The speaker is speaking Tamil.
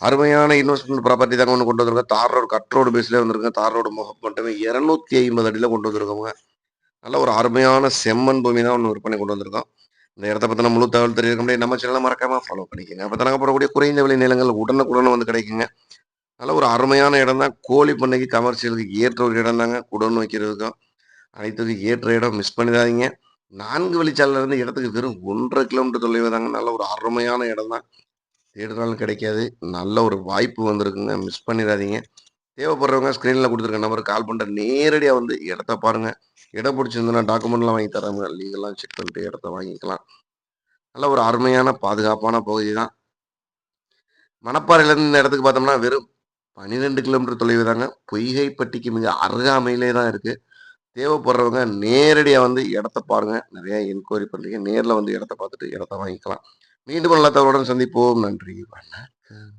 அருமையான இன்வெஸ்ட்மெண்ட் ப்ராப்பர்ட்டி தாங்க ஒண்ணு கொண்டு வந்திருக்கோம். தார் ரோடு, கட் ரோடு பேஸ்லயே வந்திருக்குங்க. தார் ரோடு முகம் மட்டுமே 250 அடியில கொண்டு வந்திருக்கோங்க. நல்ல ஒரு அருமையான செம்மண் பூமி தான் ஒண்ணு விற்பனை கொண்டு வந்திருக்கோம். இந்த இடத்த பத்தின முழு தகவல் தெரிஞ்சுக்க முடியும். நம்ம சேனல மறக்காம ஃபாலோ பண்ணிக்கங்க. அப்ப தானங்க போடக்கூடிய குறைந்த விலை நிலங்கள் உடனுக்குடன் வந்து கிடைக்குங்க. நல்ல ஒரு அருமையான இடம் தான். கோழி பண்ணைக்கு, கமர்ஷியலுக்கு ஏற்ற ஒரு இடம் தாங்க. குடோன் வைக்கிறதுக்கும் அனைத்துக்கும் ஏற்ற இடம். மிஸ் பண்ணிடாதீங்க. 4 வழிச்சாலையில இருந்து இடத்துக்கு வெறும் 1 1/2 கிலோமீட்டர் தொலைவு தாங்க. நல்ல ஒரு அருமையான இடம் தான். தேடினாலும் கிடைக்காது. நல்ல ஒரு வாய்ப்பு வந்திருக்குங்க. மிஸ் பண்ணிடாதீங்க. தேவைப்படுறவங்க ஸ்க்ரீன்ல குடுத்துருக்க நம்பருக்கு கால் பண்ணிட்டு நேரடியா வந்து இடத்த பாருங்க. இடம் பிடிச்சிருந்ததுன்னா டாக்குமெண்ட்லாம் வாங்கி தராங்க. லீகல்லாம் செக் பண்ணிட்டு இடத்த வாங்கிக்கலாம். நல்ல ஒரு அருமையான பாதுகாப்பான பகுதி தான். மணப்பாறையிலேருந்து இந்த இடத்துக்கு பார்த்தோம்னா வெறும் 12 கிலோமீட்டர் தொலைவு தாங்க. பொய்கைப்பட்டிக்கு மிக அருகாமையிலே தான் இருக்கு. தேவைப்படுறவங்க நேரடியா வந்து இடத்த பாருங்க. நிறைய என்கொயரி பண்றீங்க. நேர்ல வந்து இடத்த பார்த்துட்டு இடத்த வாங்கிக்கலாம். மீண்டும் நல்ல தகவலுடன் சந்திப்போம். நன்றி. வணக்கம்.